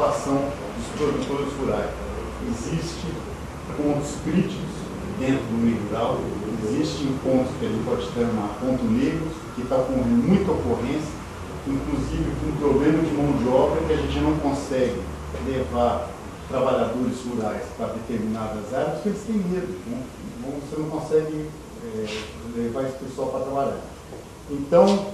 preocupação dos produtores rurais. Existem pontos críticos dentro do meio rural, existem pontos que a gente pode chamar pontos negros, que está ocorrendo muita ocorrência, inclusive com problema de mão de obra, que a gente não consegue levar trabalhadores rurais para determinadas áreas, porque eles têm medo, você não consegue levar esse pessoal para trabalhar. Então,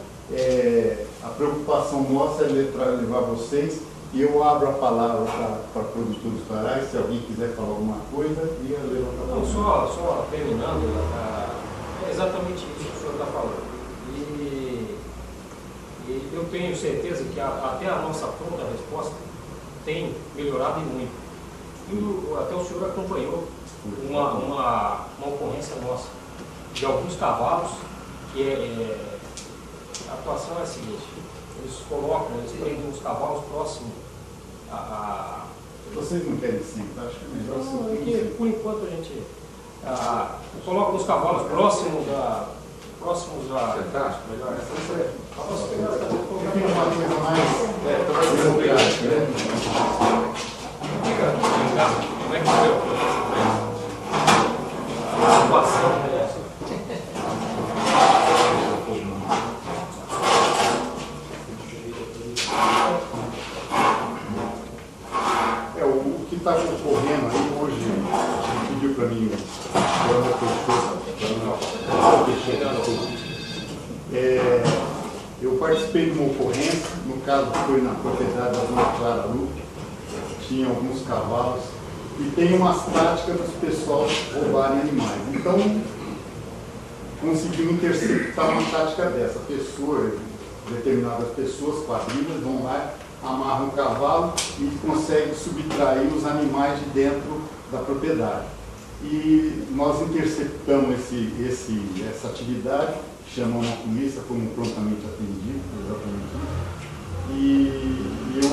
a preocupação nossa é levar vocês, e eu abro a palavra para produtores rurais, se alguém quiser falar alguma coisa, e eu levanto a palavra. Só terminando, é exatamente isso que o senhor está falando. E eu tenho certeza que até a nossa pronta resposta tem melhorado e muito. E até o senhor acompanhou uma ocorrência nossa de alguns cavalos, que a atuação é a seguinte: eles prendem os cavalos próximos a. Vocês não querem sempre, acho que é melhor Não, é que, por enquanto a gente coloca os cavalos próximos a. Fantástico, melhor. Tem uma coisa mais democrática, né? Como é que foi a atuação dessa? O que está ocorrendo aí hoje, ele pediu para mim, eu participei de uma ocorrência, no caso foi na propriedade da Dona Clara Lu, tinha alguns cavalos, e tem umas táticas dos pessoal roubarem animais. Então, conseguiu interceptar uma tática dessa. Determinadas pessoas, quadrilhas, vão lá, amarram o cavalo e conseguem subtrair os animais de dentro da propriedade. E nós interceptamos essa atividade, chamamos a polícia, fomos prontamente atendidos, exatamente isso. E eu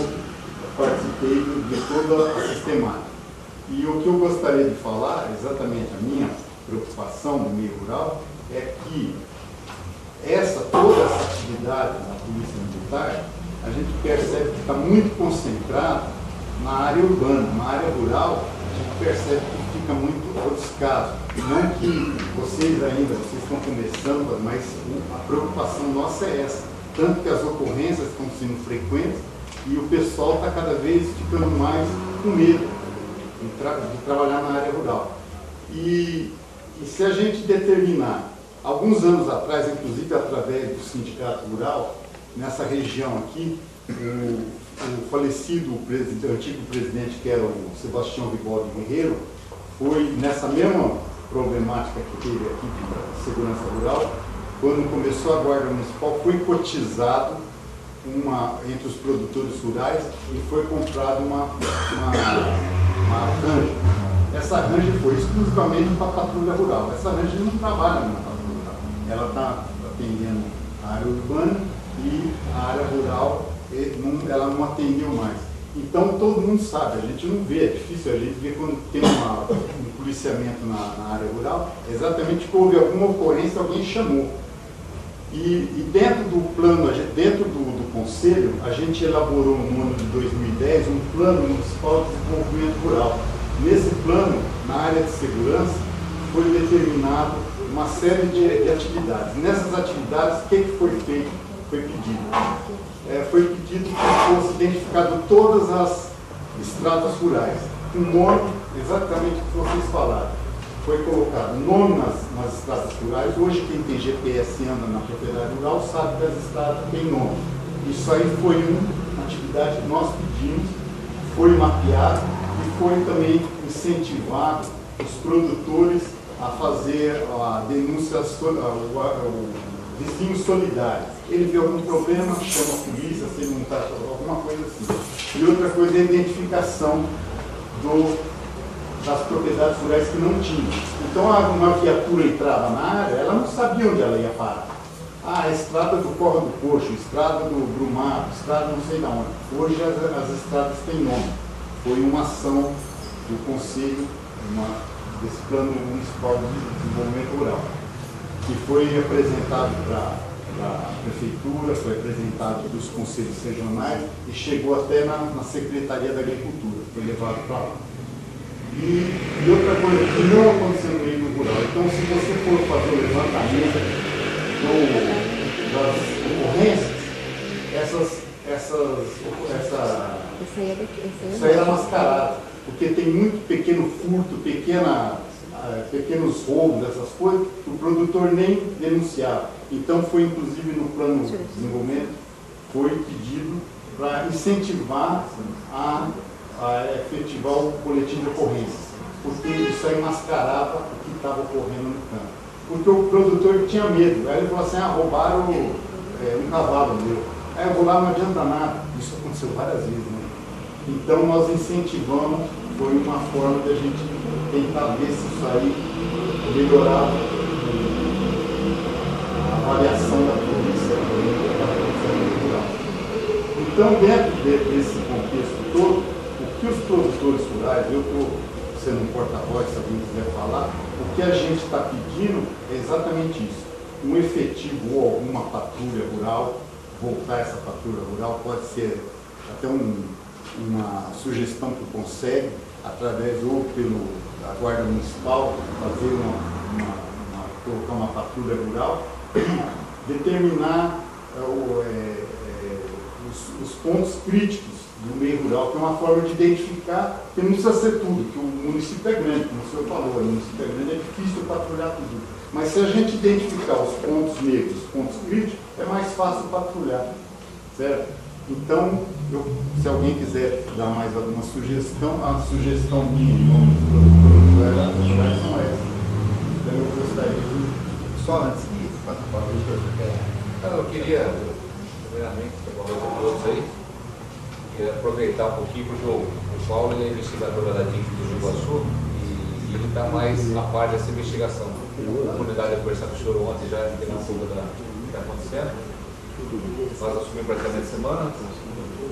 participei de toda a sistemática. E o que eu gostaria de falar, exatamente a minha preocupação no meio rural, é que toda essa atividade da Polícia Militar, a gente percebe que está muito concentrado na área urbana. Na área rural, a gente percebe que fica muito ofuscado. Não que vocês estão começando, mas a preocupação nossa é essa. Tanto que as ocorrências estão sendo frequentes e o pessoal está cada vez ficando mais com medo de trabalhar na área rural. E se a gente determinar, alguns anos atrás, inclusive através do Sindicato Rural, nessa região aqui, o falecido antigo presidente, que era o Sebastião Vivaldi Guerreiro, foi nessa mesma problemática que teve aqui de segurança rural, quando começou a Guarda Municipal, foi cotizado entre os produtores rurais e foi comprado uma Ranger. Essa Ranger foi exclusivamente para a patrulha rural. Essa Ranger não trabalha na patrulha rural. Ela está atendendo a área urbana e a área rural ela não atendeu mais. Então todo mundo sabe, a gente não vê, é difícil a gente ver quando tem um policiamento na área rural, exatamente que houve alguma ocorrência, alguém chamou. E dentro do plano, dentro do Conselho, a gente elaborou no ano de 2010 um plano municipal de desenvolvimento rural. Nesse plano, na área de segurança, foi determinado uma série de atividades. Nessas atividades, o que foi feito? Foi pedido que fosse identificado todas as estradas rurais, com nome, exatamente o que vocês falaram. Foi colocado nome nas estradas rurais. Hoje quem tem GPS anda na propriedade rural sabe que as estradas têm nome. Isso aí foi uma atividade que nós pedimos, foi mapeado e foi também incentivado os produtores a fazer a denúncia, o vizinho solidário. Ele vê algum problema, chama a polícia, se ele não está, alguma coisa assim. E outra coisa é a identificação das propriedades rurais que não tinham. Então, uma viatura entrava na área, ela não sabia onde ela ia parar. A estrada do Corro do Coxo, estrada do Brumado, estrada não sei de onde. Hoje as estradas têm nome. Foi uma ação do Conselho, desse Plano Municipal de Desenvolvimento Rural, que foi apresentado para da prefeitura, foi apresentado para os conselhos regionais e chegou até na Secretaria da Agricultura, foi levado para lá. E outra coisa que não aconteceu no meio rural, então se você for fazer o levantamento das ocorrências, isso aí era mascarado, porque tem muito pequeno furto, pequenos roubos, essas coisas, que o produtor nem denunciava. Então foi inclusive no plano de desenvolvimento, foi pedido para incentivar a efetivar o boletim de ocorrências, porque isso aí mascarava o que estava ocorrendo no campo. Porque o produtor tinha medo, aí ele falou assim, roubaram um cavalo meu, aí eu vou lá, não adianta nada. Isso aconteceu várias vezes, né? Então nós incentivamos, foi uma forma de a gente tentar ver se isso aí melhorava a avaliação da polícia da produção rural. Então, dentro desse contexto todo, o que os produtores rurais, eu estou sendo um porta-voz, se alguém quiser falar, o que a gente está pedindo é exatamente isso. Um efetivo ou alguma patrulha rural, voltar essa patrulha rural, pode ser até uma sugestão que consegue, através ou pela Guarda Municipal, fazer colocar uma patrulha rural, determinar os pontos críticos do meio rural, que é uma forma de identificar, que não precisa ser tudo, que o município é grande, como o senhor falou, o município é grande, é difícil patrulhar tudo. Mas se a gente identificar os pontos negros, os pontos críticos, é mais fácil patrulhar, certo? Então, se alguém quiser dar mais alguma sugestão, a sugestão minha em nome dos produtores são essas. Então, eu gostaria de... Só antes de falar isso, eu queria, primeiramente, boa noite a todos aí, queria aproveitar um pouquinho, porque o Paulo ele é investigador da DIC do Iguaçu e ele está mais a par dessa investigação. Tive a oportunidade de conversar com o senhor ontem, já entender um pouco do que está acontecendo. Nós assumimos praticamente semana,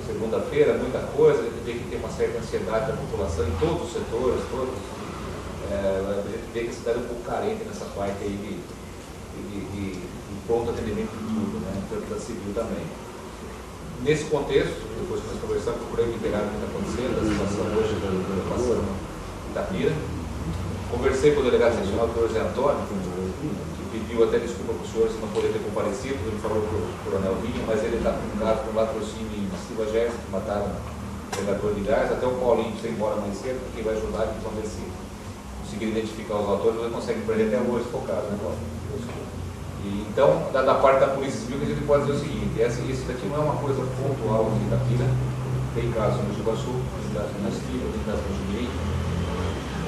segunda-feira, muita coisa, a gente vê que tem uma certa ansiedade da população em todos os setores, a gente vê que a cidade é um pouco carente nessa parte aí de pronto atendimento de tudo, né, em termos da civil também. Nesse contexto, depois que nós conversamos, procurei me inteirar do que está acontecendo, da situação hoje da ocupação em Itapira. Conversei com o delegado seccional, o José Antônio, que pediu até desculpa para o senhor se não poder ter comparecido, ele falou para o coronel Vinha, mas ele está com um caso com latrocínio em Silva Gerson, que mataram o vereador de Gás, até o Paulinho foi embora mais cedo, porque vai ajudar, eles vão ver se conseguir identificar os autores, eles conseguem prender até hoje, se for o caso, né, Paulo? E, então, da parte da Polícia Civil, que a gente pode dizer o seguinte, isso daqui não é uma coisa pontual aqui da Itapira, tem casos no Iguaçu, tem casos na Esquina, tem casos no Jumirim.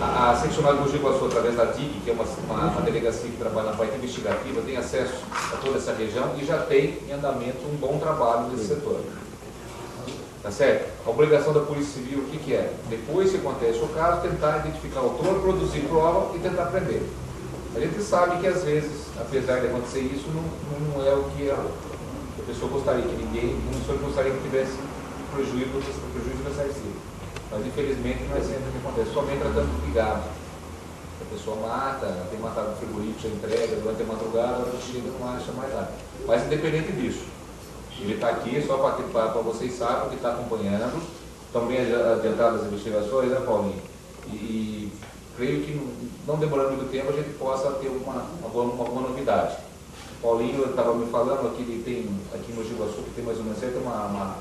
A seccional do Mogi Guaçu, através da DIC, que é uma delegacia que trabalha na parte investigativa, tem acesso a toda essa região e já tem em andamento um bom trabalho nesse setor. Tá certo? A obrigação da Polícia Civil, o que é? Depois que acontece o caso, tentar identificar o autor, produzir prova e tentar prender. A gente sabe que às vezes, apesar de acontecer isso, não é o que a pessoa gostaria, que ninguém, uma pessoa gostaria que tivesse prejuízo ressarcido. Mas infelizmente não é sempre o que acontece, somente tratando de gado. A pessoa mata, tem matado no frigorífico, já entrega, durante a madrugada, ela chega e não acha mais nada. Mas independente disso, ele está aqui só para vocês saibam que está acompanhando, estão bem adiantadas as investigações, né, Paulinho? E creio que não demorando muito tempo a gente possa ter uma boa novidade. O Paulinho estava me falando que ele tem aqui no Mogi Guaçu, que tem mais ou menos certo uma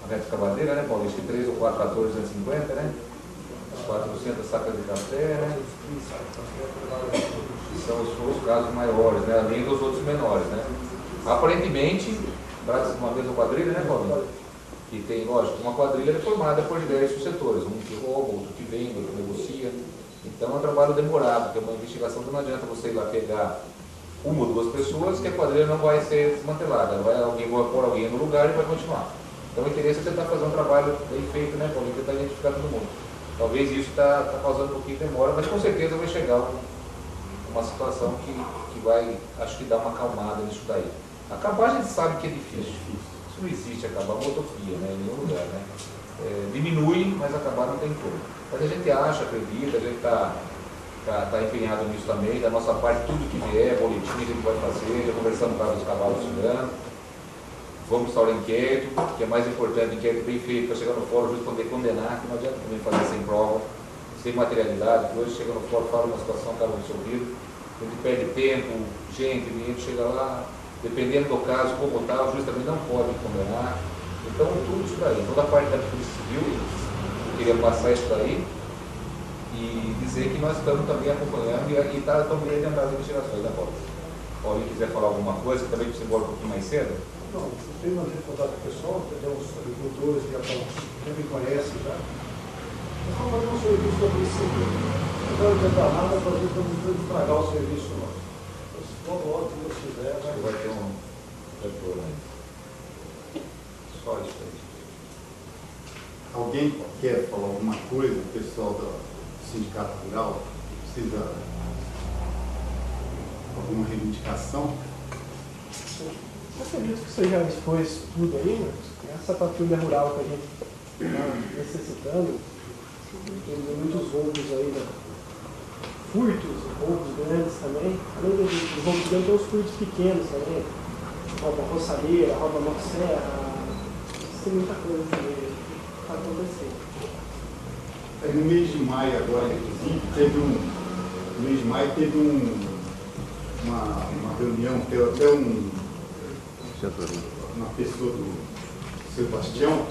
reta escavadeira, né, Paulo? Acho que 3 ou 4 tratores 250, né? 400 sacas de café, né? São os casos maiores, né? Além dos outros menores, né? Aparentemente, trata-se de uma mesma quadrilha, né, Paulo? E tem, lógico, uma quadrilha formada por diversos setores, um que rouba, outro que vende, outro que negocia. Então é um trabalho demorado, que é uma investigação que não adianta você ir lá pegar uma ou duas pessoas, que a quadrilha não vai ser desmantelada, vai pôr alguém no lugar e vai continuar. Então o interesse é tentar fazer um trabalho bem feito, né, Paulo? Tentar identificar todo mundo. Talvez isso está causando um pouquinho de demora, mas com certeza vai chegar uma situação que vai, acho que, dar uma acalmada nisso daí. Acabar a gente sabe que é difícil. Isso não existe, acabar uma utopia, né, em nenhum lugar, né? Diminui, mas acabar não tem como. Mas a gente acha, acredita, a gente está está empenhado nisso também. Da nossa parte, tudo que vier, boletim a gente vai fazer, já conversamos com os cavalos chegando. Vamos instaurar inquérito, que é mais importante, inquérito bem feito, para chegar no fórum justo poder condenar, que não adianta também fazer sem prova, sem materialidade, que hoje chega no fórum, fala uma situação, acaba resolvido, a gente perde tempo, gente, dinheiro, chega lá, dependendo do caso, como está, o juiz também não pode condenar. Então, tudo isso daí. Toda a parte da Polícia Civil, eu queria passar isso daí e dizer que nós estamos também acompanhando e estamos também dentro das investigações, né, Paulo? Paulo, quiser falar alguma coisa, que também precisa embora um pouquinho mais cedo? Não, você tem uma contato pessoal, tem uns agricultores que já me conhecem já. Nós vamos fazer um serviço da Polícia Civil. Não quero tentar nada para a gente não estragar o serviço nosso. Logo que Deus quiser, Vai ter um retorno aí. Só isso aí. Alguém quer falar alguma coisa, o pessoal do Sindicato Rural, precisa de alguma reivindicação? Eu acredito que você já expôs tudo aí, né? Essa patrulha rural que a gente está necessitando, tem muitos roubos aí, né? Furtos, roubos grandes também. Além dos roubos grandes, tem os furtos pequenos também. Rouba roçadeira, rouba motosserra. Tem muita coisa também que está acontecendo. No mês de maio agora, inclusive, no mês de maio teve uma reunião, teve até uma pessoa do Sebastião,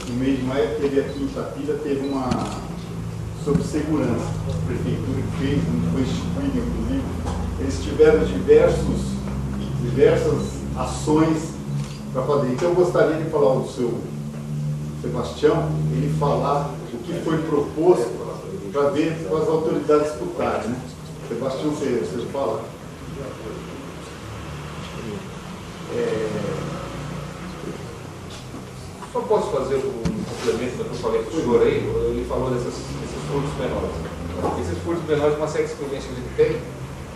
no mês de maio teve aqui em Itapira, teve uma sobre segurança, a prefeitura que fez, foi instituída inclusive, eles tiveram diversas ações para fazer. Então eu gostaria de falar do seu Sebastião, ele falar o que foi proposto para ver com as autoridades escutarem, né? Sebastião, você fala? Só posso fazer um complemento do que eu falei para o senhor aí, ele falou desses furtos menores. Esses furtos menores, uma série de experiência que a gente tem,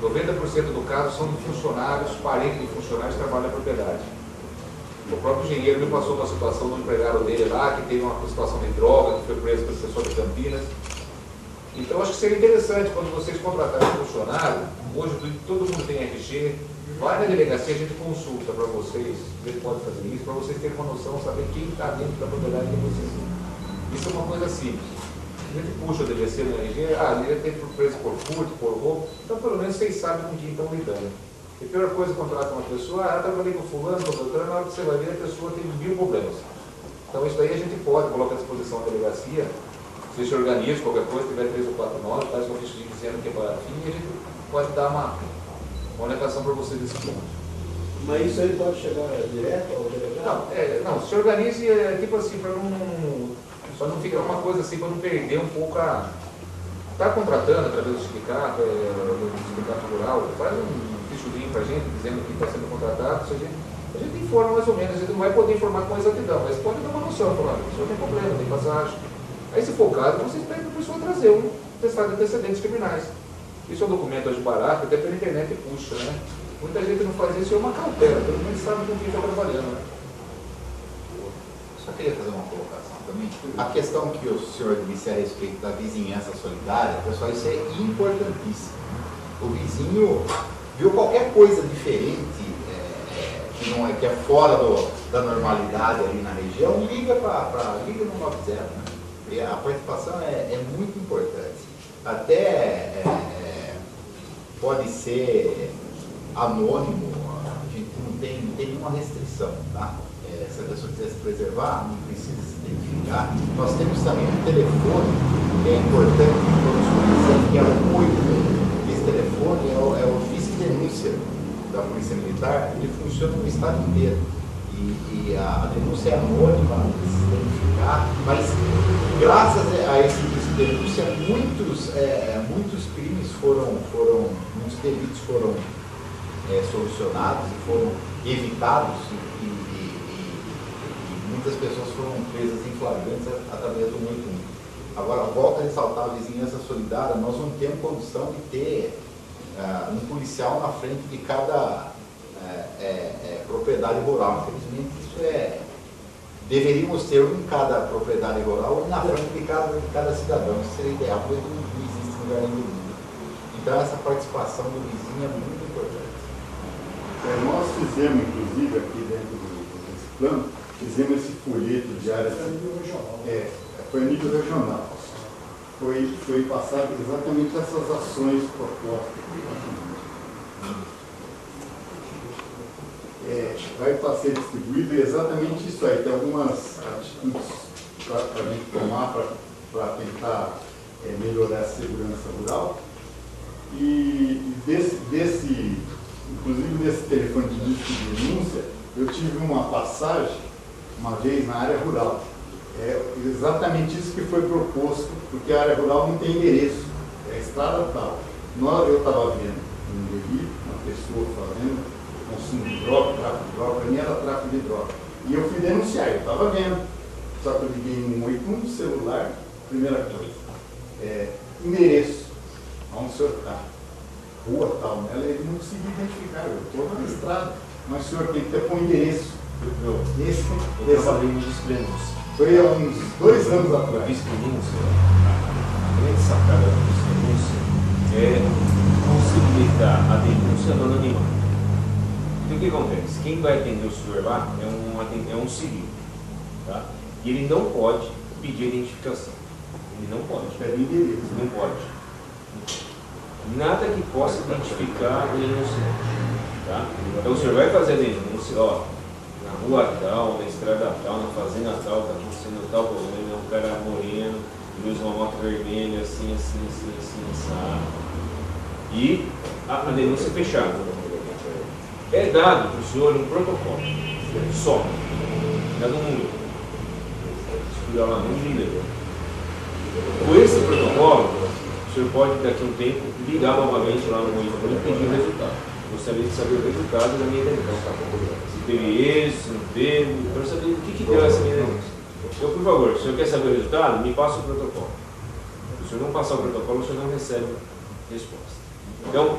90% do caso são de funcionários, parentes de funcionários que trabalham na propriedade. O próprio engenheiro me passou uma situação do empregado dele lá, que teve uma situação de droga, que foi preso pelo pessoal de Campinas. Então, acho que seria interessante, quando vocês contratarem um funcionário, hoje todo mundo tem RG, vai na delegacia, a gente consulta para vocês, ver pode fazer isso, para vocês terem uma noção, saber quem está dentro da propriedade de vocês. Isso é uma coisa simples. A gente puxa o DVC no RG, ele tem preso por furto, por roubo, então pelo menos vocês sabem com quem estão lidando. E a pior coisa é contratar uma pessoa, trabalhei com fulano, com doutor, na hora que você vai ver, a pessoa tem 1000 problemas. Então isso daí a gente pode colocar à disposição da delegacia, se se organiza, qualquer coisa, tiver 3 ou 4 nomes, faz uma ficha dizendo que é baratinho, e a gente pode dar uma orientação para vocês desse ponto. Mas isso aí pode chegar direto ao delegado? Não, se organize, tipo assim, para só não ficar uma coisa assim, para não perder um pouco a... Está contratando através do sindicato rural, faz um fichurinho para a gente, dizendo que está sendo contratado, a gente informa mais ou menos, a gente não vai poder informar com exatidão, mas pode dar uma noção, falar, o senhor tem problema, tem passagem. Aí se for o caso, vocês pedem para a pessoa trazer um testado de antecedentes criminais. Isso é um documento hoje barato, até pela internet puxa, né? Muita gente não faz isso, é uma cautela, pelo menos sabe com quem está trabalhando, né? Só queria fazer uma colocação também. A questão que o senhor disse a respeito da vizinhança solidária, pessoal, isso é importantíssimo. O vizinho viu qualquer coisa diferente, que é fora da normalidade ali na região, liga no 90, né? E a participação é muito importante. Até pode ser anônimo, a gente não tem nenhuma restrição, tá? Se a pessoa quiser se preservar, não precisa se identificar. Nós temos também um telefone que é importante para os policiais, que é o 8. Esse telefone é o ofício de denúncia da Polícia Militar, ele funciona no estado inteiro. E a denúncia é anônima, não precisa identificar, mas graças a esse ofício de denúncia, muitos crimes muitos delitos foram solucionados e foram evitados e muitas pessoas foram presas em flagrantes através do 181. Agora, volto a ressaltar a vizinhança solidária, nós não temos condição de ter um policial na frente de cada propriedade rural. Infelizmente, isso deveríamos ter um em cada propriedade rural e na frente de cada cidadão. Isso seria ideal, mas não existe em lugar nenhum do mundo. Então essa participação do vizinho é muito importante. Nós fizemos, inclusive, aqui dentro desse plano, fizemos esse folheto de áreas. Foi a nível regional. Foi passado exatamente essas ações propostas. Vai ser distribuído exatamente isso aí. Tem algumas atitudes para a gente tomar para tentar melhorar a segurança rural. E inclusive nesse telefone de disco de denúncia, eu tive uma passagem, uma vez, na área rural. É exatamente isso que foi proposto, porque a área rural não tem endereço, é a estrada tal. Eu estava vendo um delito, uma pessoa fazendo consumo de droga, tráfico de droga, para mim era tráfico de droga. E eu fui denunciar, eu estava vendo. Só que eu liguei no 181 celular, primeira coisa, endereço, onde o senhor está, rua tal, ele não conseguia identificar, eu estou na estrada, mas o senhor tem que ter um endereço. Eu trabalhei no disco de denúncia. Foi há uns 2 anos O atrás. disco de denúncia, a grande sacada do disco de denúncia é possibilitar a denúncia no anonimato. Então o que acontece? Quem vai atender o senhor lá é um civil, tá? E ele não pode pedir identificação. Ele não pode. Não pode. Nada que possa identificar o denunciante. Tá? Então o senhor vai fazer a denúncia, ó, na rua tal, na estrada tal, na fazenda tal, está acontecendo tal problema, um cara moreno, ele usa uma moto vermelha, assim, sabe? E a denúncia é fechada. É dado para o senhor um protocolo, só, dado um número. Estudar lá no líder. Com esse protocolo, o senhor pode, daqui a um tempo, ligar novamente lá no monitor e pedir o resultado. Gostaria de saber o resultado da minha denúncia. Se teve êxito, se não teve, eu quero saber o que deu essa minha denúncia. Então, por favor, se o senhor quer saber o resultado, me passa o protocolo. Se o senhor não passar o protocolo, o senhor não recebe resposta. Então,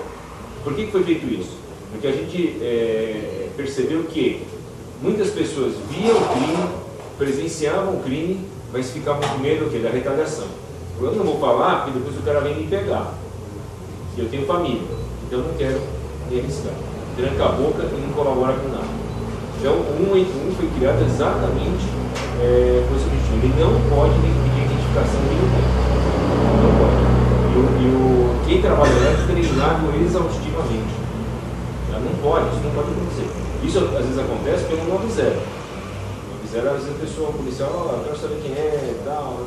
por que foi feito isso? Porque a gente percebeu que muitas pessoas viam o crime, presenciavam o crime, mas ficavam com medo da retaliação. Eu não vou falar porque depois o cara vem me pegar. E eu tenho família, então eu não quero me arriscar. Tranca a boca e não colabora com nada. Então o 181 foi criado exatamente com esse objetivo. Ele não pode pedir identificação nenhuma. Não pode. Quem trabalha lá é treinado exaustivamente. Não pode, isso não pode acontecer. Isso às vezes acontece pelo 90. 90, às vezes a pessoa, policial, eu quero saber quem é, tal,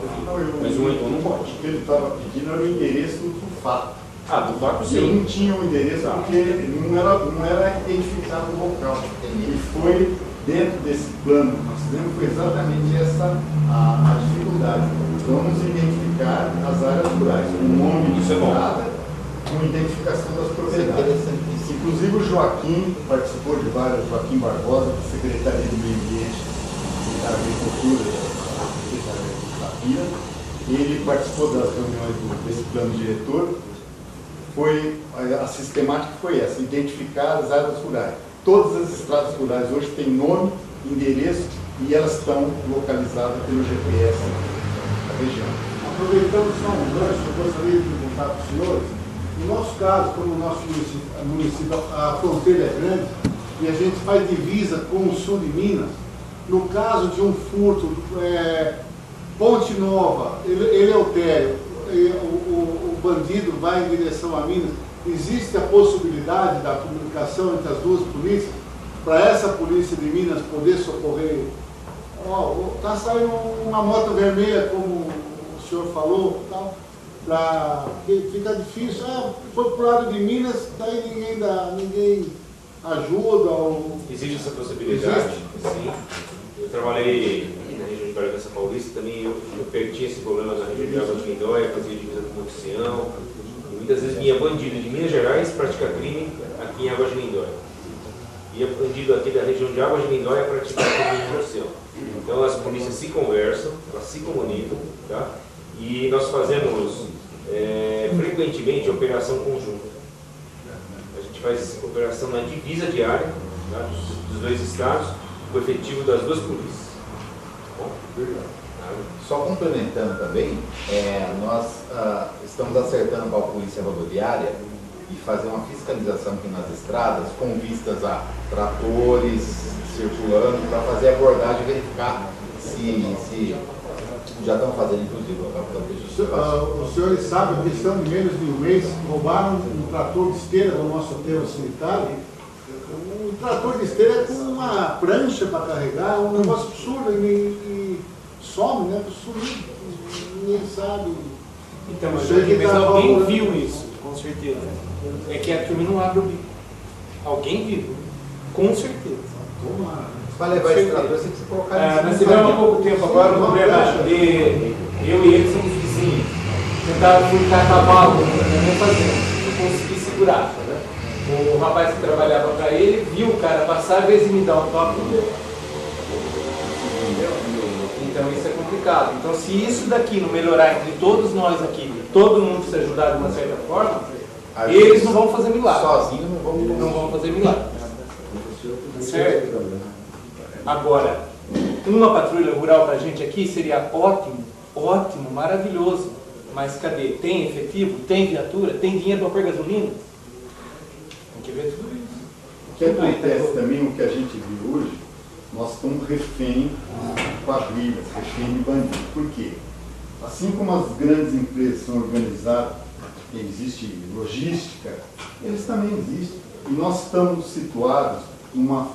mas o 181 não pode. O que ele estava pedindo era o endereço do fato. Do fato sim. Eu não tinha o endereço porque não era identificado o local. E foi dentro desse plano que nós fizemos, foi exatamente essa a dificuldade. Vamos identificar as áreas rurais, com o nome de estrada, com identificação das propriedades. Inclusive o Joaquim participou de várias, Joaquim Barbosa, da Secretaria do Meio Ambiente e da Agricultura da Pira. Ele participou das reuniões desse plano diretor. A sistemática foi essa, identificar as áreas rurais. Todas as estradas rurais hoje têm nome, endereço e elas estão localizadas pelo GPS da região. Aproveitando só um gancho, eu gostaria de perguntar para os senhores. No nosso caso, como o nosso município, a fronteira é grande e a gente faz divisa com o sul de Minas, no caso de um furto, Ponte Nova, Eleutério, o bandido vai em direção a Minas, existe a possibilidade da comunicação entre as duas polícias, para essa polícia de Minas poder socorrer? Está saindo uma moto vermelha, como o senhor falou, tal. Fica difícil, foi para o lado de Minas, daí ninguém ajuda. Existe essa possibilidade? Sim. Eu trabalhei na região de Bragança Paulista, também eu tinha esse problema na região de Águas de Lindóia, fazia divisa com Montição, e muitas vezes vinha bandido de Minas Gerais praticar crime aqui em Águas de Lindóia. Ia bandido aqui da região de Águas de Lindóia praticar crime em Montição. Então as polícias se conversam, elas se comunicam, tá? E nós fazemos frequentemente operação conjunta. A gente faz operação na divisa diária, tá, dos dois estados, com o efetivo das duas polícias. Bom, Só complementando também, nós estamos acertando com a Polícia Rodoviária e fazer uma fiscalização aqui nas estradas com vistas a tratores circulando para fazer a abordagem e verificar se já estão fazendo, inclusive, o capitão Peixe. Os senhores sabem, em questão de menos de um mês, roubaram um trator de esteira do nosso aterro sanitário. Um trator de esteira com uma prancha para carregar, um negócio absurdo, e some, né? Sumiu, ninguém sabe. Então, mas alguém viu isso, com certeza. É que a turma não abre o bico. Alguém viu, com certeza. Para levar esse trator, você precisa colocar nós tivemos há pouco tempo agora um problema de eu e ele somos vizinhos. Tentaram furtar cavalo na minha fazenda, não consegui segurar. Né? O rapaz que trabalhava para ele viu o cara passar, às vezes me dá um toque dele. Então isso é complicado. Então se isso daqui não melhorar entre todos nós aqui, todo mundo se ajudar de uma certa forma, eles não vão fazer milagre. Sozinhos não vão fazer milagre. Certo? Agora, uma patrulha rural para a gente aqui seria ótimo, ótimo, maravilhoso. Mas cadê? Tem efetivo? Tem viatura? Tem dinheiro para pôr gasolina? Tem que ver tudo isso. O que acontece também, o que a gente viu hoje, nós estamos refém de quadrilhas, refém de bandidos. Por quê? Assim como as grandes empresas são organizadas, existe logística, eles também existem. E nós estamos situados num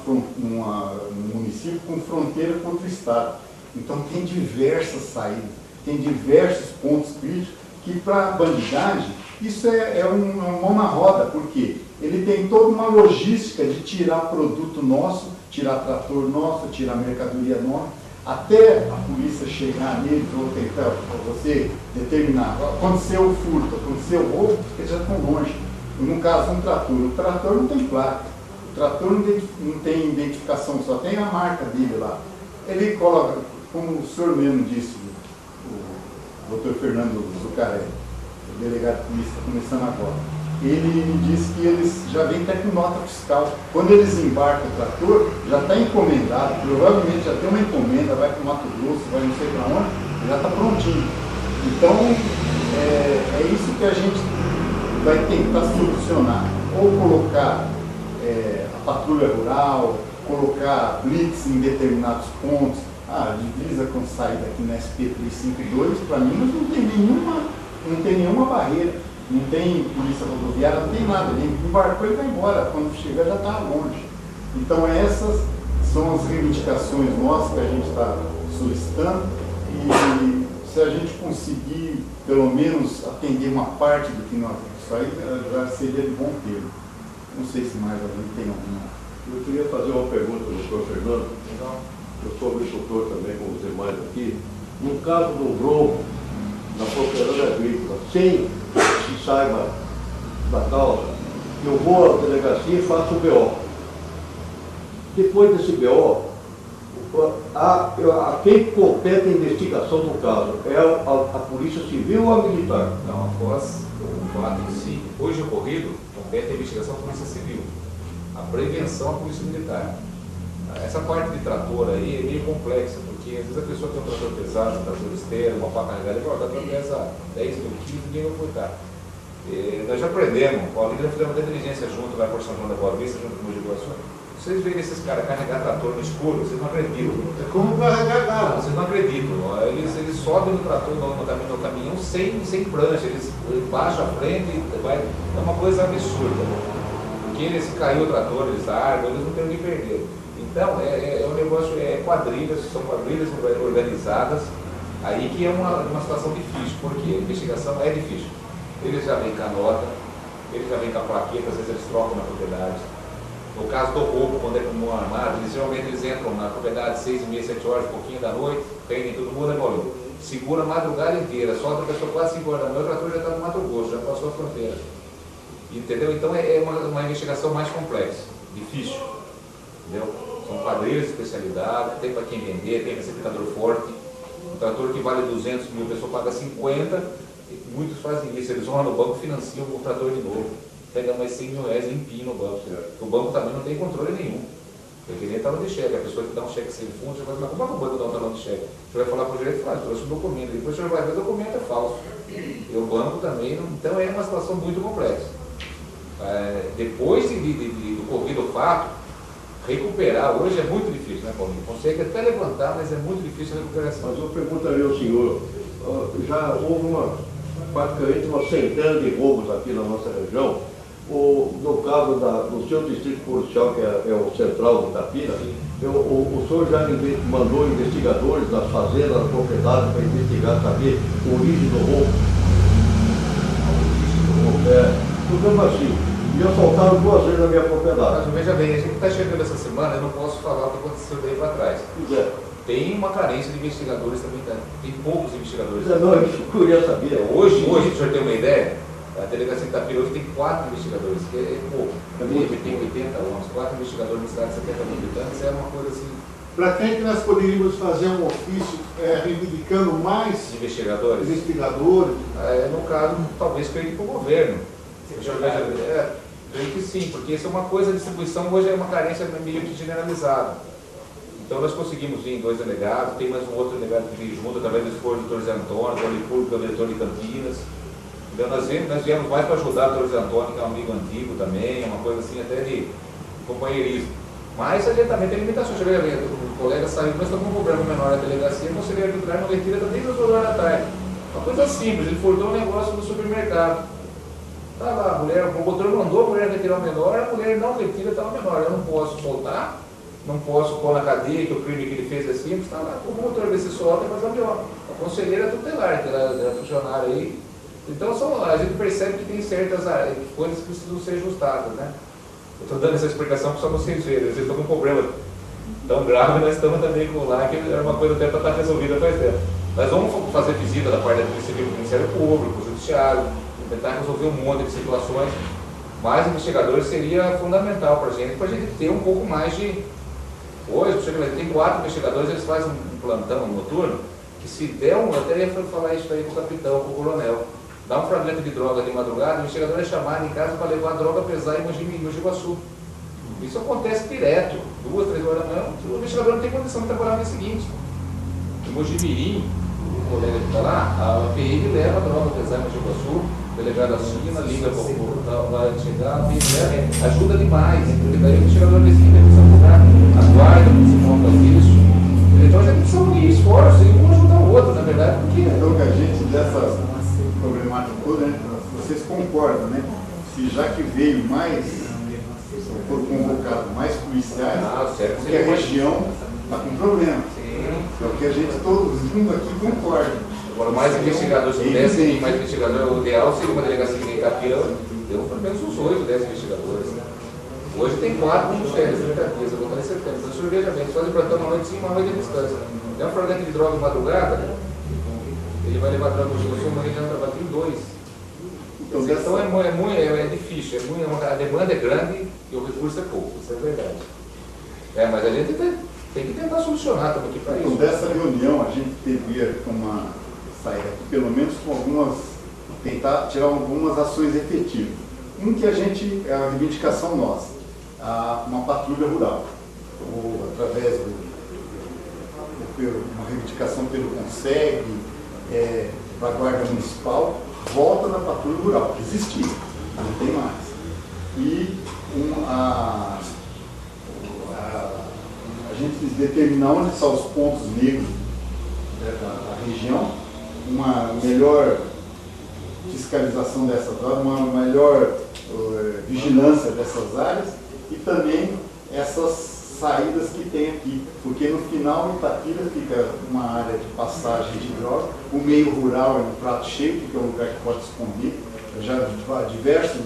município com fronteira com outro estado. Então tem diversas saídas, tem diversos pontos críticos que para a bandidagem isso é uma mão na roda, porque ele tem toda uma logística de tirar produto nosso, tirar trator nosso, tirar mercadoria nossa, até a polícia chegar neles ou tentar você determinar. Aconteceu o furto, aconteceu o roubo, eles já estão longe. No caso, o trator não tem placa. O trator não tem identificação, só tem a marca dele lá. Ele coloca, como o senhor mesmo disse, o doutor Fernando Zucarelli, o delegado de polícia, começando agora, ele me disse que eles já vêm até com nota fiscal. Quando eles embarcam o trator, já está encomendado, provavelmente já tem uma encomenda, vai para o Mato Grosso, vai não sei para onde, já está prontinho. Então, é isso que a gente vai tentar solucionar, ou colocar a patrulha rural, colocar blitz em determinados pontos. A divisa quando sair daqui na SP352, para mim não tem nenhuma barreira, não tem polícia rodoviária, não tem nada, ele embarcou e vai embora, quando chegar já está longe. Então essas são as reivindicações nossas que a gente está solicitando, e se a gente conseguir pelo menos atender uma parte do que nós isso aí já seria de bom termo. Não sei se mais alguém tem alguma. Eu queria fazer uma pergunta ao doutor Fernando. Eu sou agricultor também, como os demais aqui. No caso do roubo na propriedade agrícola, sem que saiba da causa, eu vou à delegacia e faço o BO. Depois desse BO, a quem compete a investigação do caso é a Polícia Civil ou a Militar? Não, após o fato em si, hoje ocorrido, compete a investigação à Polícia Civil. A prevenção à Polícia Militar. Essa parte de trator aí é meio complexa, porque às vezes a pessoa tem um trator pesado, um trator esteira, uma pá carregada, e fala, o trator pesa 10 mil quilos, ninguém vai furtar. Nós já aprendemos, o Paulinho já fizemos uma inteligência junto lá por São João da Boa Vista, junto com o Mogi Guaçu. Vocês veem esses caras carregar trator no escuro, vocês não acreditam. É como carregar carro. Vocês não acreditam. Eles sobem no trator, no caminhão sem prancha, eles baixam a frente, é uma coisa absurda. Porque se caiu o trator, eles largam, eles não têm o que perder. Então, é um negócio, quadrilhas, são quadrilhas organizadas, aí que é uma situação difícil, porque a investigação é difícil. Eles já vêm com a nota, eles já vêm com a plaqueta, às vezes eles trocam na propriedade. No caso do roubo, quando é com mão armada, geralmente eles entram na propriedade 6h30, 7 horas, pouquinho da noite, prendem todo mundo e morreu. Segura a madrugada inteira, solta a pessoa quase 5 horas da manhã, o trator já está no Mato Grosso, já passou a fronteira. Entendeu? Então é uma investigação mais complexa, difícil. Entendeu? São quadrilhas de especialidade, tem para quem vender, tem receptador forte. Um trator que vale 200 mil, a pessoa paga 50, muitos fazem isso, eles vão lá no banco e financiam o trator de novo. Pega mais 100 mil reais limpinho no banco. O banco também não tem controle nenhum. É que nem talão de cheque, a pessoa que dá um cheque sem fundo, você vai falar, como é que eu vou dar um talão de cheque? Você vai falar para o gerente, fala, trouxe um documento, depois o senhor vai ver, o documento é falso. E o banco também, então é uma situação muito complexa. Depois do ocorrido fato, recuperar hoje é muito difícil, né, Paulinho? Consegue até levantar, mas é muito difícil a recuperação. Mas eu perguntaria ao senhor, já houve praticamente uma centena de roubos aqui na nossa região. No caso do seu distrito policial, que é o central de Itapira, o senhor já mandou investigadores das fazendas, das propriedades, para investigar, saber a origem do roubo? Portanto, assim, me assaltaram 2 vezes na minha propriedade. Mas veja bem, a gente está chegando essa semana, eu não posso falar o que aconteceu daí para trás. Tem uma carência de investigadores também, tem poucos investigadores. Não, eu queria saber. Hoje, para o senhor ter uma ideia, a delegacia de Itapira hoje tem 4 investigadores, que é pouco. Tem 80 anos, 4 investigadores na cidade de 70 mil habitantes, é uma coisa assim. Para quem que nós poderíamos fazer um ofício reivindicando mais investigadores? No caso, talvez creio que para o governo. Creio que sim, porque isso é uma coisa, a distribuição hoje é uma carência meio que generalizada. Então nós conseguimos vir 2 delegados, tem mais um outro delegado que veio junto, através do esforço do Dr. Zé Antônio, do Repúblico, do diretor de Campinas. Então nós viemos mais para ajudar o Dr. Zé Antônio, que é um amigo antigo também, uma coisa assim até de companheirismo. Mas a gente também tem limitações. O colega saiu, nós estamos com um problema menor na delegacia, o conselheiro arbitrário não retira desde as 2 horas da tarde. Uma coisa simples, ele furtou um negócio no supermercado. Tá lá, a mulher, o promotor mandou a mulher retirar o menor, a mulher não retira, está o menor. Eu não posso soltar, não posso pôr na cadeia que o crime que ele fez é simples, está lá. O promotor vê se solta e faz a melhor. A conselheira é tutelar, que é funcionária aí. Então a gente percebe que tem certas coisas que precisam ser ajustadas, né? Eu estou dando essa explicação para só vocês verem. Às vezes estão com um problema tão grave, nós estamos também com lá, que era uma coisa até para estar resolvida faz tempo. Nós vamos fazer visita da parte do Ministério Público, do Judiciário, tentar resolver um monte de situações. Mais investigadores seria fundamental para a gente ter um pouco mais de... Hoje, tem 4 investigadores, eles fazem um plantão noturno, que se der eu até ia falar isso aí com o capitão, com o coronel. Dá um fragmento de droga de madrugada, o investigador é chamado em casa para levar a droga pesada em Mogi Guaçu. Isso acontece direto, 2, 3 horas da manhã, o investigador não tem condição de trabalhar no dia seguinte. Em Mogi Mirim, o colega que está lá, a PM leva a droga pesada em Mogi Guaçu, o delegado assina, liga para o vai chegar, ajuda demais, porque daí o investigador decide que precisa mudar, aguarda, se monta isso. Então a gente precisa unir esforços e um ajudar o outro, na verdade, porque... Então, que a gente dessa problemática toda, né? Vocês concordam, né? Se já que veio mais, foram convocados mais policiais, porque a região está com problema. É o que a gente, todos mundo aqui concorda. Agora, mais investigadores, se pudessem mais investigadores, o ideal seria uma delegacia de Itapira, deu pelo menos uns 8, 10 investigadores. Hoje tem 4 nos férias, dias, eu vou estar em setembro. Então, o senhor veja bem, fazem plantão uma noite sim, uma noite de distância. Tem um fragmento de droga de madrugada, ele vai levar droga de você, amanhã já trabalha em 2. Então é difícil, a demanda é grande e o recurso é pouco, isso é verdade. Mas a gente tem que tentar solucionar também aqui para isso. Então, dessa reunião, a gente deveria sair aqui, pelo menos com tentar tirar algumas ações efetivas. Que a gente, é a reivindicação nossa, uma patrulha rural, ou através uma reivindicação pelo CONSEG, para a Guarda Municipal, volta da patrulha rural, que existia, não tem mais. E a gente determinar onde estão os pontos negros da região, uma melhor fiscalização dessas áreas, uma melhor vigilância dessas áreas e também essas saídas que tem aqui, porque no final Itapira fica uma área de passagem de droga, o meio rural é um prato cheio, porque é um lugar que pode esconder. Já diversas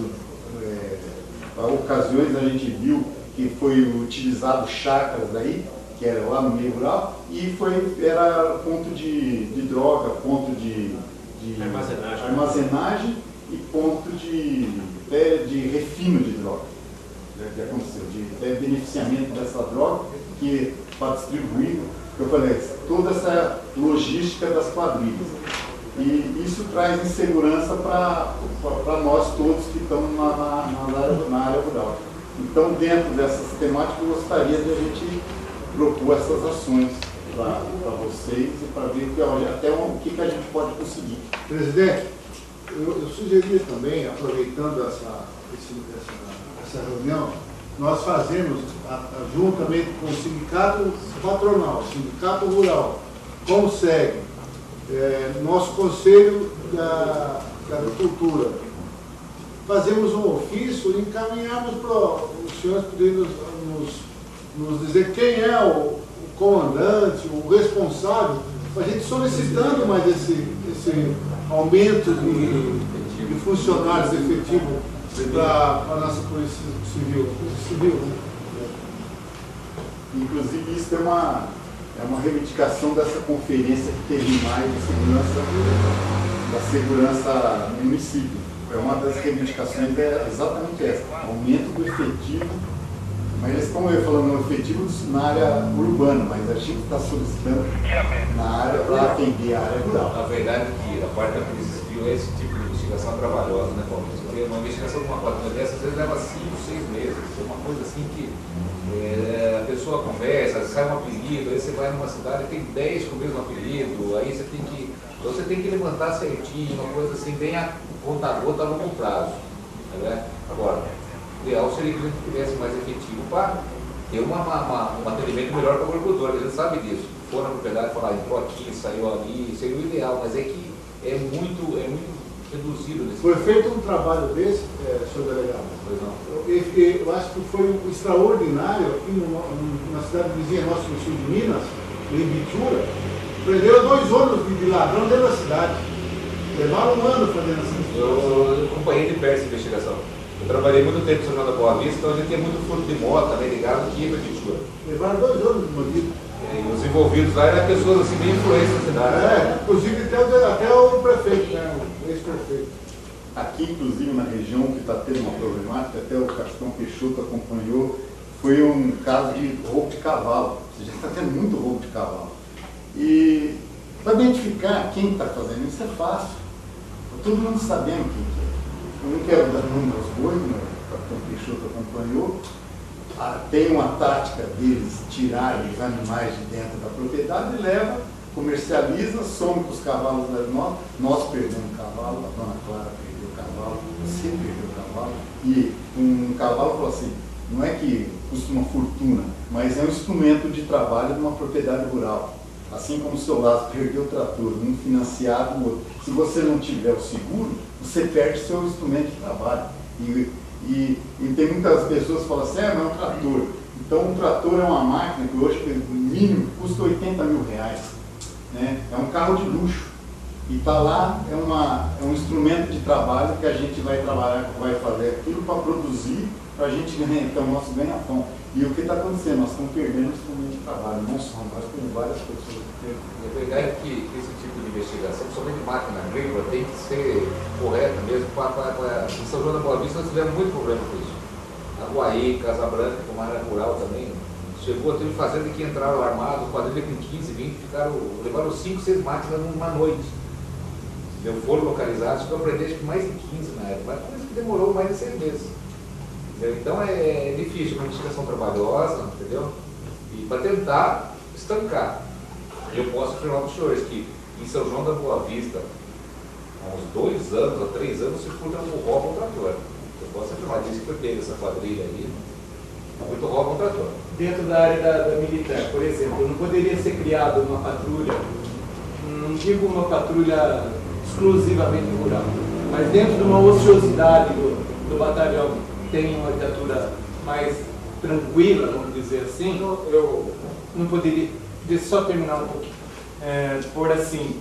ocasiões a gente viu que foi utilizado chácaras aí, que era lá no meio rural, e era ponto de droga, ponto de armazenagem e ponto de refino de droga. Que aconteceu, de beneficiamento dessa droga, que para distribuir, eu falei, toda essa logística das quadrilhas. E isso traz insegurança para nós todos que estamos na área rural. Então, dentro dessas temáticas, eu gostaria de a gente propor essas ações para vocês e para ver até o que a gente pode conseguir. Presidente, eu sugeri também, aproveitando essa reunião, nós fazemos, juntamente com o sindicato patronal, o sindicato rural, como segue, nosso conselho da agricultura, fazemos um ofício e encaminhamos para os senhores poderem nos dizer quem é o comandante, o responsável, a gente solicitando mais esse aumento de funcionários efetivos para a nossa Polícia Civil. Inclusive, isso é uma reivindicação dessa conferência que teve em maio da segurança no município. Uma das reivindicações é exatamente essa, aumento do efetivo, mas eles estão falando efetivo na área urbana, mas a gente está solicitando na área para atender a área rural. Na verdade, que a parte da Polícia Civil é esse tipo de investigação trabalhosa, né, Paulo? Porque uma investigação de uma patrulha dessa, às vezes leva 5, 6 meses. É uma coisa assim que a pessoa conversa, sai um apelido, aí você vai numa cidade e tem 10 com o mesmo apelido, aí você tem que levantar certinho, uma coisa assim, bem a conta-gota a longo prazo. Né? Agora, o ideal seria que a gente tivesse mais efetivo para ter um atendimento melhor para o agricultor, a gente sabe disso. For na propriedade e falar, entrou aqui, saiu ali, seria o ideal, mas é que é muito reduzido nesse Foi feito um trabalho desse, senhor delegado? Pois não. Eu acho que foi extraordinário aqui numa cidade vizinha nossa, no sul de Minas, em Bitura, prenderam 2 ônibus de ladrão dentro da cidade. Levaram 1 ano fazendo essa investigação. Eu acompanhei de perto essa investigação. Eu trabalhei muito tempo em São João da Boa Vista, então a gente tinha muito furto de moto, também ligado, que ia para Bitura. Levaram 2 ônibus de bandido. E os envolvidos lá eram pessoas assim bem influentes na cidade. Inclusive até o prefeito, né, o ex-prefeito. Aqui, inclusive, na região que está tendo uma problemática, até o Capitão Peixoto acompanhou, foi um caso de roubo de cavalo. Ou seja, está tendo muito roubo de cavalo. E para identificar quem está fazendo isso é fácil. Todo mundo sabendo quem que é. Eu não quero dar nome aos bois, mas o Capitão Peixoto acompanhou. Tem uma tática deles tirarem os animais de dentro da propriedade, leva, comercializa, some com os cavalos da nós perdemos o cavalo, a dona Clara perdeu o cavalo, você perdeu o cavalo, e um cavalo falou assim, não é que custa uma fortuna, mas é um instrumento de trabalho de uma propriedade rural. Assim como o seu Lázaro perdeu o trator, um financiado, o outro. Se você não tiver o seguro, você perde seu instrumento de trabalho. E tem muitas pessoas que falam assim, mas é um trator. Então, um trator é uma máquina que hoje, no mínimo, custa 80 mil reais. Né? É um carro de luxo. E está lá, é um instrumento de trabalho que a gente vai trabalhar, vai fazer aquilo para produzir, para a gente ganhar, então, o nosso ganha-pão. E o que está acontecendo? Nós estamos perdendo o instrumento de trabalho, não só nós, como várias pessoas. A verdade é que esse tipo de investigação, somente máquina agrícola, tem que ser correta mesmo. Em São João da Boa Vista nós tivemos muito problema com isso. Aguaí, Casa Branca, como área rural também, chegou a ter fazenda que entraram armados, quadrilha com 15, 20, levaram 5, 6 máquinas numa noite. Foram localizados, eu aprendi mais de 15 na época, mas coisa que demorou mais de 6 meses. Entendeu? Então é difícil, uma investigação trabalhosa, entendeu? E para tentar estancar. Eu posso afirmar para os senhores que em São João da Boa Vista, há uns 2 anos, há 3 anos, se furta um roubo ao trator. Eu posso afirmar disso que eu tenho essa quadrilha aí, muito roubo ao trator. Dentro da área da militar, por exemplo, não poderia ser criada uma patrulha, não digo uma patrulha exclusivamente rural, mas dentro de uma ociosidade do batalhão tem uma viatura mais tranquila, vamos dizer assim, eu não poderia, deixa eu só terminar um pouquinho, por assim,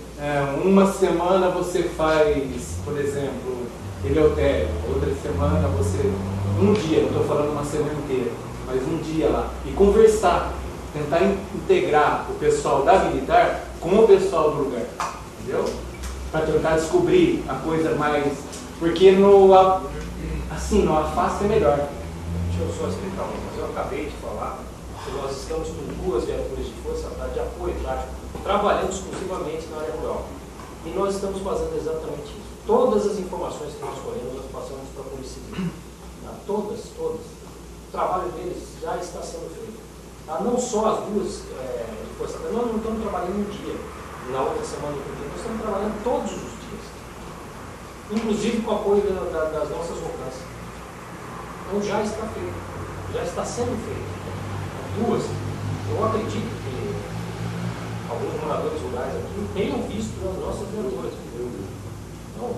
uma semana você faz, por exemplo, Eleutério, outra semana você, um dia, não estou falando uma semana inteira, mas um dia lá, e conversar, tentar integrar o pessoal da militar com o pessoal do lugar, entendeu? Para tentar descobrir a coisa mais, porque no afasta é melhor. Deixa eu só explicar uma coisa. Eu acabei de falar que nós estamos com 2 viaturas de força de apoio tático, trabalhando exclusivamente na área rural. E nós estamos fazendo exatamente isso. Todas as informações que nós colhemos, nós passamos para a Polícia Civil. Todas. trabalho deles já está sendo feito. Tá? Não só as duas de Força Tarefa, nós não estamos trabalhando um dia, na outra semana, outro dia, nós estamos trabalhando todos os dias, inclusive com o apoio das nossas ROCANs. Então já está feito, já está sendo feito. Duas, eu acredito que alguns moradores rurais aqui tenham visto as nossas viaturas. Então,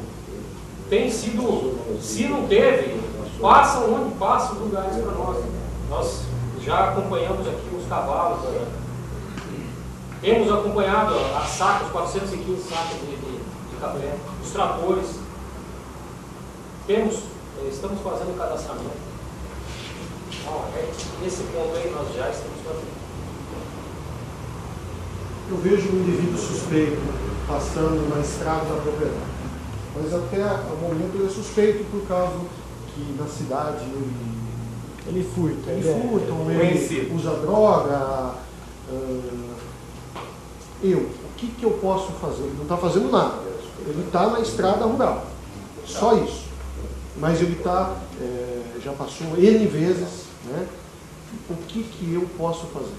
tem sido, se não teve, passam onde passam os lugares para nós. Nós já acompanhamos aqui os cavalos, temos acompanhado a sacos, 415 sacos de café, os tratores, estamos fazendo o cadastramento. Então, nesse ponto aí nós já estamos fazendo. Eu vejo um indivíduo suspeito passando na estrada da propriedade, mas até o momento ele é suspeito por causa que na cidade Ele furta. ou ele usa droga. O que eu posso fazer? Ele não está fazendo nada. Ele está na estrada rural. Só isso. Mas ele já passou N vezes, né? O que eu posso fazer?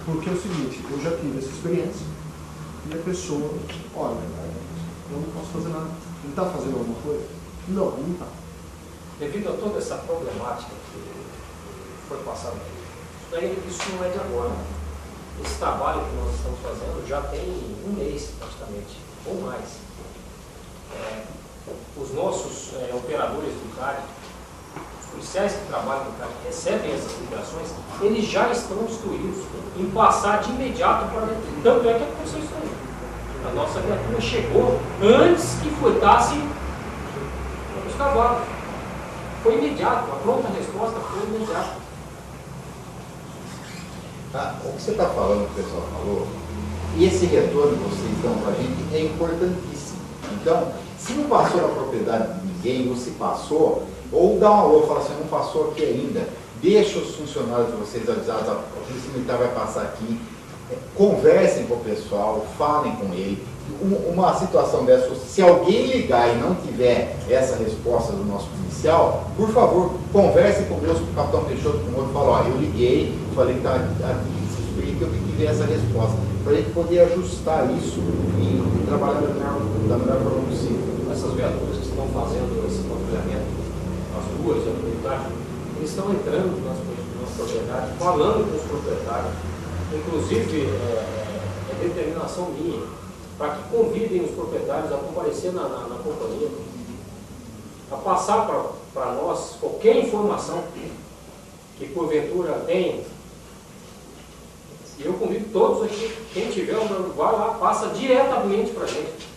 Porque é o seguinte, eu já tive essa experiência e a pessoa, olha, eu não posso fazer nada. Ele está fazendo alguma coisa? Não, ele não está. Devido a toda essa problemática que foi passada aqui, isso não é de agora. Esse trabalho que nós estamos fazendo já tem um mês praticamente, ou mais. Os nossos operadores do CAD, os policiais que trabalham no CAD, recebem essas ligações, eles já estão instruídos em passar de imediato para dentro. Tanto é que aconteceu isso aí. A nossa viatura chegou antes que furtasse os cavalos. Foi imediato, a pronta resposta foi imediata. O que você está falando, que o pessoal falou, e esse retorno que vocês dão para a gente é importantíssimo. Então, se não passou na propriedade de ninguém, ou se passou, ou dá um alô, fala assim, não passou aqui ainda, deixa os funcionários de vocês avisados, a polícia militar vai passar aqui, conversem com o pessoal, falem com ele. Uma situação dessa, se alguém ligar e não tiver essa resposta do nosso policial, por favor, converse conosco, com o capitão Peixoto, com o outro, fala, eu liguei, falei que está aqui, suspeito, eu tenho que ver essa resposta, para a gente poder ajustar isso e trabalhar da melhor forma possível. Essas viaturas que estão fazendo esse patrulhamento, as ruas, a comunidade, eles estão entrando nas propriedades, falando com os proprietários, inclusive é determinação minha, para que convidem os proprietários a comparecer na companhia, a passar para nós qualquer informação que porventura tenham. E eu convido todos aqui, quem tiver, vai lá, passa diretamente para a gente.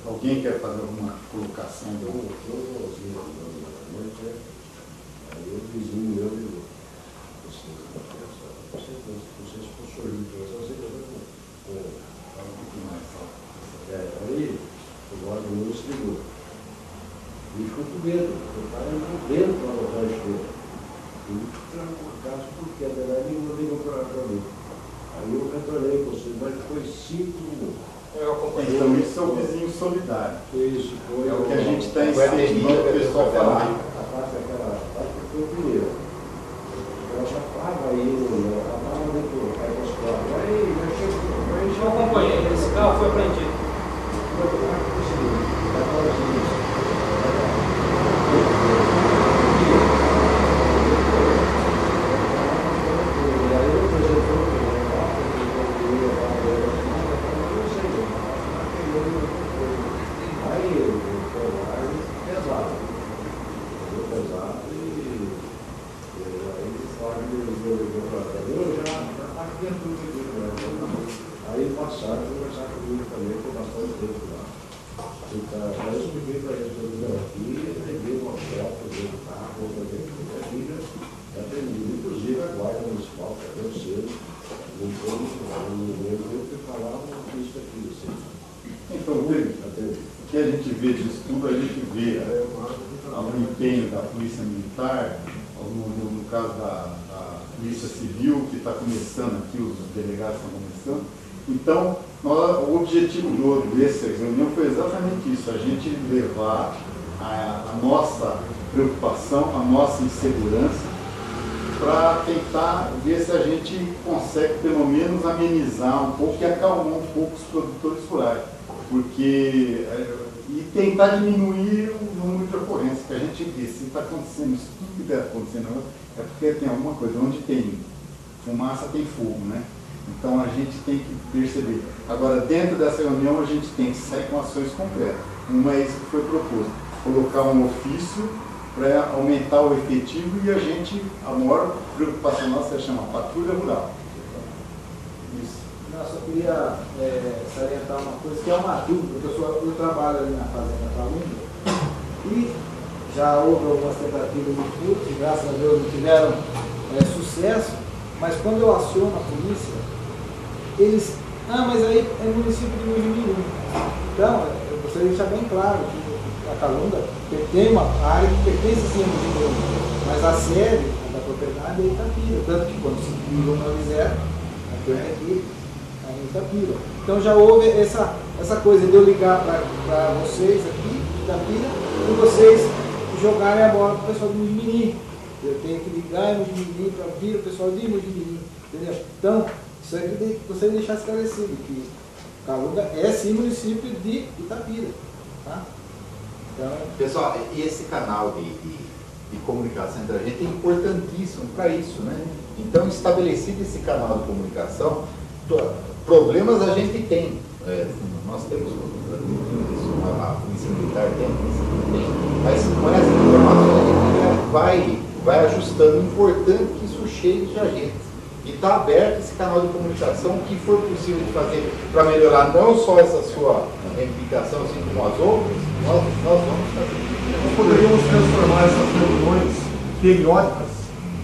Alguém quer fazer alguma colocação? Aí o vizinho meu ligou. Vocês sponsorizam essas coisas. Aí o guarda municipal se ligou. E ficou com medo, o cara entrou dentro para levar a esteira. E trancou a casa porque a verdade não ligou para mim. Aí eu retornei com vocês, mas foi 5 minutos. Então isso é o vizinho solidário. Isso, foi. É o que a gente está incentivando o pessoal a falar. A parte daquela parte foi o primeiro. Ela já paga ele, ela paga dentro, aí você fala, aí já chegou. Eu acompanhei, esse carro foi apreendido. Aí passaram a conversar comigo também por bastante tempo lá. Então, aí eu expliquei para eles aqui, levei uma foto do carro, aqui já atendido. Inclusive a guarda municipal, que é o seu, não foi ninguém que falava isso aqui. Então, o que a gente vê disso tudo, a gente vê o empenho da Polícia Militar, no caso da Polícia Civil, que está começando aqui, os delegados estão começando, Então, o objetivo dessa reunião foi exatamente isso, a gente levar a nossa preocupação, a nossa insegurança, para tentar ver se a gente consegue pelo menos amenizar um pouco e acalmar um pouco os produtores rurais, porque e tentar diminuir o número de ocorrências, que a gente vê, se está acontecendo, se tudo que está acontecendo é porque tem alguma coisa, onde tem fumaça tem fogo, né? Então a gente tem que perceber. Agora, dentro dessa reunião, a gente tem que sair com ações concretas. Uma é isso que foi proposto, colocar um ofício para aumentar o efetivo e a maior preocupação nossa chama patrulha rural. Isso. Nossa, eu queria salientar uma coisa que é uma dúvida, porque eu trabalho ali na Fazenda Calunga e já houve algumas tentativas de furto, graças a Deus não tiveram sucesso, mas quando eu aciono a polícia, eles, mas aí é município de Mojimirim. Então, eu gostaria de deixar bem claro que a Calunga tem uma área que pertence sim a Mojimirim, mas a sede da propriedade é Itapira, tanto que quando se cria uma miséria, tem aqui em Itapira. Então já houve essa coisa de eu ligar para vocês aqui, Itapira, e vocês jogarem a bola para o pessoal de Mojimirim. Eu tenho que ligar em Mojimirim para vir o pessoal de Mojimirim, entendeu? Então, isso aí eu gostaria de deixar esclarecido, que Calunga é sim município de Itapira. Tá? Então, pessoal, e esse canal de comunicação entre a gente é importantíssimo para isso, né? Então, estabelecido esse canal de comunicação, problemas a gente tem. Nós temos a polícia militar tem, mas com essa informação a gente vai ajustando. É importante que isso chegue de agentes. E está aberto esse canal de comunicação, o que for possível de fazer para melhorar não só essa sua implicação, assim como as outras, nós vamos fazer. Nós poderíamos transformar essas reuniões periódicas,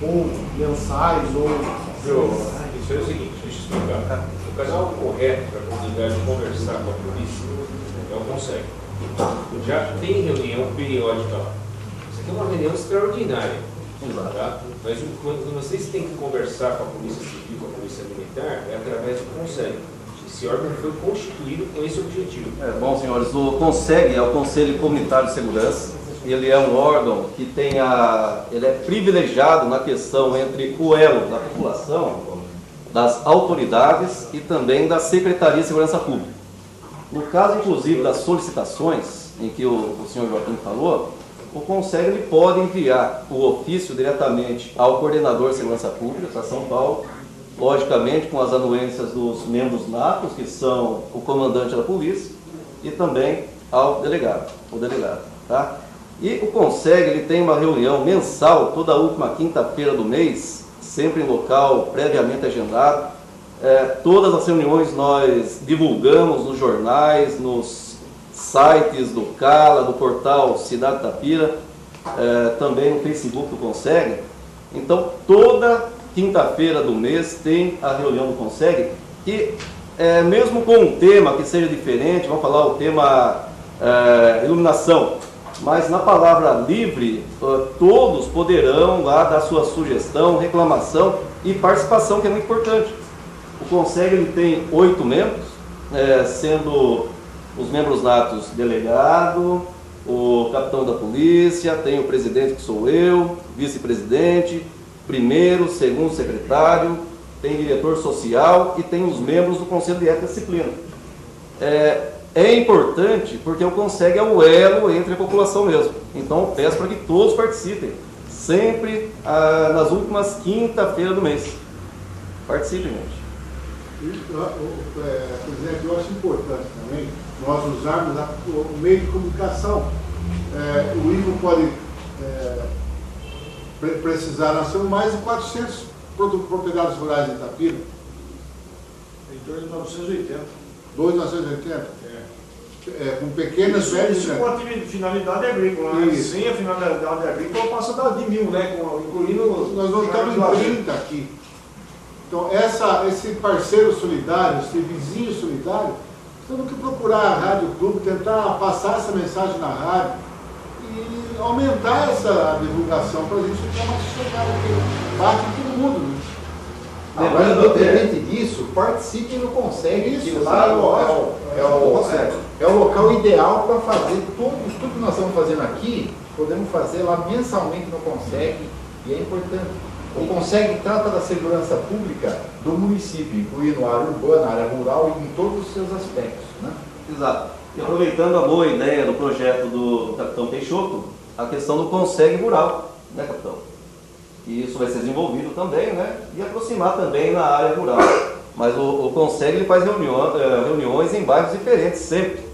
ou mensais, ou... Isso é o seguinte, deixa eu explicar. O canal correto para a comunidade conversar com a polícia é o Conselho. Já tem reunião periódica lá. Isso aqui é uma reunião extraordinária. Tá? Mas quando vocês têm que conversar com a Polícia Civil, com a Polícia Militar, é através do Conselho. Esse órgão foi constituído com esse objetivo. Bom, senhores, o CONSEG é o Conselho Comunitário de Segurança. Ele é um órgão que ele é privilegiado na questão entre o elo da população, das autoridades e também da Secretaria de Segurança Pública. No caso, inclusive, das solicitações, em que o senhor Joaquim falou, o CONSEG ele pode enviar o ofício diretamente ao coordenador de segurança pública para São Paulo, logicamente com as anuências dos membros natos, que são o comandante da polícia, e também ao delegado, tá? E o CONSEG ele tem uma reunião mensal, toda a última quinta-feira do mês, sempre em local previamente agendado. Todas as reuniões nós divulgamos nos jornais, nos sites do CALA, do portal Cidade Itapira, também no Facebook do CONSEG. Então, toda quinta-feira do mês tem a reunião do CONSEG, que mesmo com um tema que seja diferente, vamos falar o tema iluminação, mas na palavra livre, todos poderão lá dar sua sugestão, reclamação e participação, que é muito importante. O CONSEG ele tem 8 membros, sendo os membros natos delegado, o capitão da polícia, tem o presidente que sou eu, vice-presidente, primeiro, segundo secretário, tem diretor social e tem os membros do Conselho de Ética e Disciplina. É importante porque o CONSEG é o elo entre a população mesmo. Então eu peço para que todos participem, sempre nas últimas quinta-feiras do mês. Participem, gente. Presidente, eu acho importante também nós usarmos o meio de comunicação. O Ivo pode precisar, nós temos mais de 400 propriedades rurais em Itapira. Em torno de 980. 2.980? Com pequenas médias. Isso com a finalidade agrícola, né? Sem a finalidade agrícola passa de 1.000, né? Incluindo. Nós não estamos em 30 aqui. Então, esse parceiro solidário, esse vizinho solidário, temos que procurar a Rádio Clube, tentar passar essa mensagem na rádio e aumentar essa divulgação para a gente ficar mais sossegado aqui. Bate todo mundo, né? Agora, independente disso, participe no Consegue, que lá é o local ideal para fazer tudo que nós estamos fazendo aqui, podemos fazer lá mensalmente no Consegue, e é importante. O Consegue trata da segurança pública do município, incluindo a área urbana, a área rural e em todos os seus aspectos. Né? Exato. E aproveitando a boa ideia do projeto do capitão Peixoto, a questão do Consegue Rural, né, capitão? E isso vai ser desenvolvido também, né? E aproximar também na área rural. Mas o Consegue ele faz reuniões em bairros diferentes, sempre.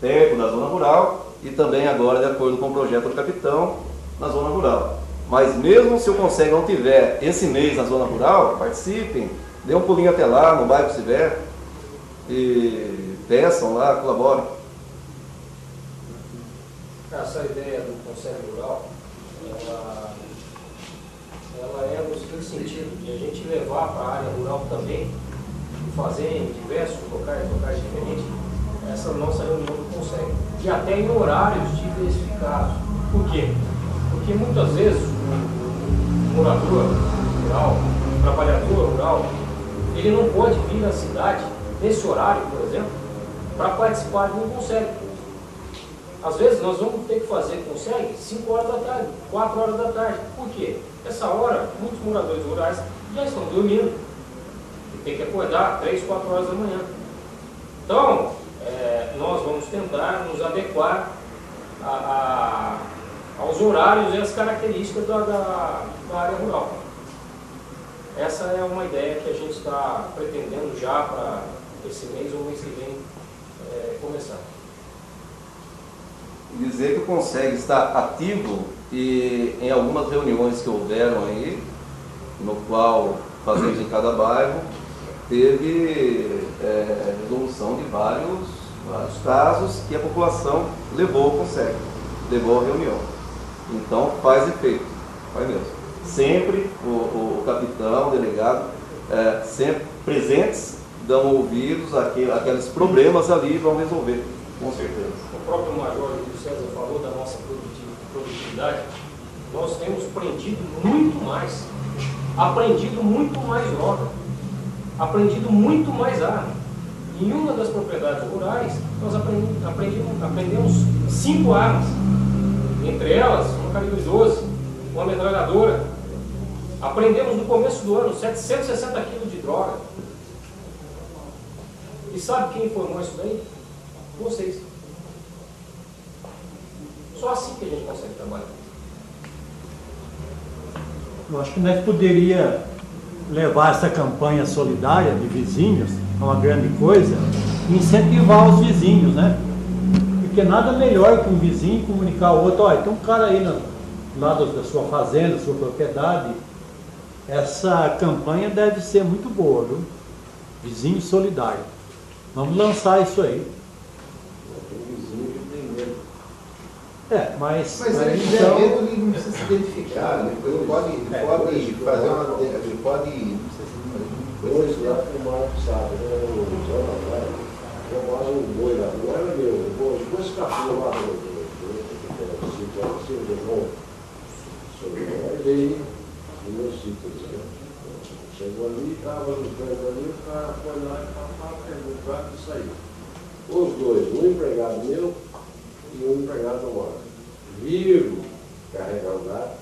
Perto da zona rural e também agora, de acordo com o projeto do capitão, na zona rural. Mas mesmo se o Consegue não tiver esse mês na zona rural, participem, dê um pulinho até lá, no bairro que estiver, e peçam lá, colaborem. Essa ideia do Consegue Rural, ela é no seguinte sentido, de a gente levar para a área rural também, e fazer em diversos locais diferentes, essa nossa reunião do Consegue. E até em horários diversificados. Por quê? Porque muitas vezes o morador rural, o trabalhador rural, ele não pode vir à cidade nesse horário, por exemplo, para participar de um Consegue. Às vezes nós vamos ter que fazer Consegue 5 horas da tarde, 4 horas da tarde. Por quê? Essa hora, muitos moradores rurais já estão dormindo. E tem que acordar 3, 4 horas da manhã. Então, nós vamos tentar nos adequar aos horários e às características da área rural. Essa é uma ideia que a gente está pretendendo já para esse mês ou mês que vem começar. Dizer que o Consegue estar ativo e em algumas reuniões que houveram aí, no qual fazemos em cada bairro, teve resolução de vários casos que a população levou ao Consegue, levou à reunião. Então faz efeito, faz mesmo. Sempre o capitão, o delegado, sempre presentes, dão ouvidos àqueles problemas ali e vão resolver, com certeza. O próprio Major Júlio César falou da nossa produtividade. Nós temos aprendido muito mais droga, aprendido muito mais arma. Em uma das propriedades rurais, nós aprendemos 5 armas, entre elas uma calibre 12, uma metralhadora. Aprendemos no começo do ano 760 quilos de droga. E sabe quem informou isso daí? Vocês. Só assim que a gente consegue trabalhar. Eu acho que nós poderíamos levar essa campanha solidária de vizinhos, é uma grande coisa, e incentivar os vizinhos, né? Porque nada melhor que um vizinho comunicar ao outro, olha, tem um cara aí no lado da sua fazenda, da sua propriedade. Essa campanha deve ser muito boa, viu? Vizinho solidário. Vamos lançar isso aí. Mas ele tiver medo, ele não precisa se identificar, ele pode fazer uma. Ele pode. Hoje lá fumaram, sabe, roubaram um boi lá, não era meu, o boi escapou lá do sítio, ele veio no meu sítio, chegou ali, estava no canto ali, o cara foi lá e perguntar e saiu. Os dois, um empregado meu e um empregado do morto, viram carregar o gado,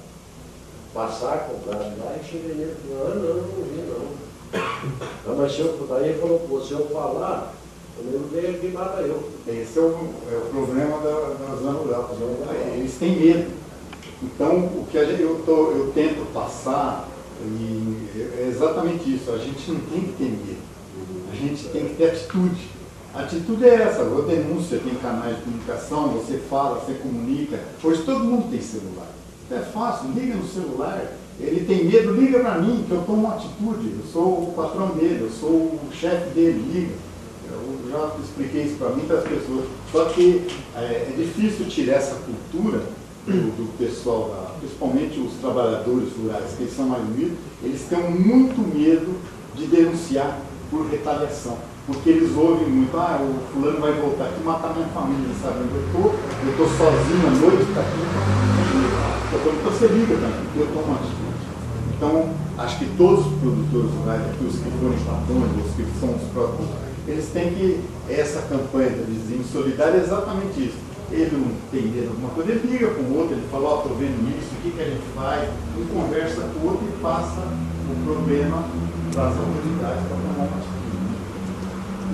passar com o gado lá e cheguei nele e falou, não vi não. Mas se eu, daí ele falou, pô, se eu falar, o nego veio aqui e mata eu. Esse é o problema da zona rural. Eles têm medo. Então, o que eu tento passar é exatamente isso. A gente não tem que ter medo. A gente tem que ter atitude. A atitude é essa. A denúncia, tem canais de comunicação, você fala, você comunica. Hoje todo mundo tem celular. É fácil, liga no celular. Ele tem medo, liga para mim, que eu tomo uma atitude. Eu sou o patrão dele, eu sou o chefe dele, liga. Eu já expliquei isso para muitas pessoas. Só que é difícil tirar essa cultura do pessoal, principalmente os trabalhadores rurais, que eles são mais unidos, eles têm muito medo de denunciar por retaliação. Porque eles ouvem muito, o fulano vai voltar aqui e matar minha família, sabe? Eu estou sozinho à noite, está aqui, então você liga também, porque eu tomo uma atitude. Então, acho que todos os produtores rurais aqui, os que forem patrões, os que são os próprios, eles têm que, essa campanha do vizinho solidário é exatamente isso. Ele não tem medo de alguma coisa, ele liga com o outro, ele fala, ó, estou vendo isso, o que, que a gente faz? Um conversa com o outro e passa o problema para as autoridades para tomar uma atitude.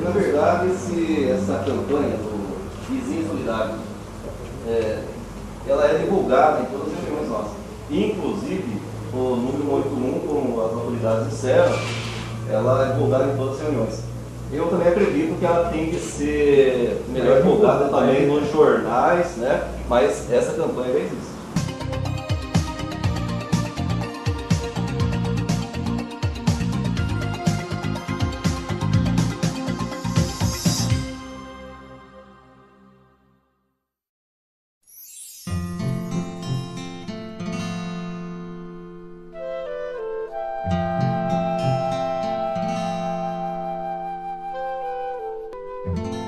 Na verdade, essa campanha do Vizinho Solidário, ela é divulgada em todas as regiões nossas. Inclusive, o número 81, como as autoridades disseram, ela é divulgada em todas as reuniões. Eu também acredito que ela tem que ser melhor divulgada também nos jornais, né? Mas essa campanha já existe. Thank you.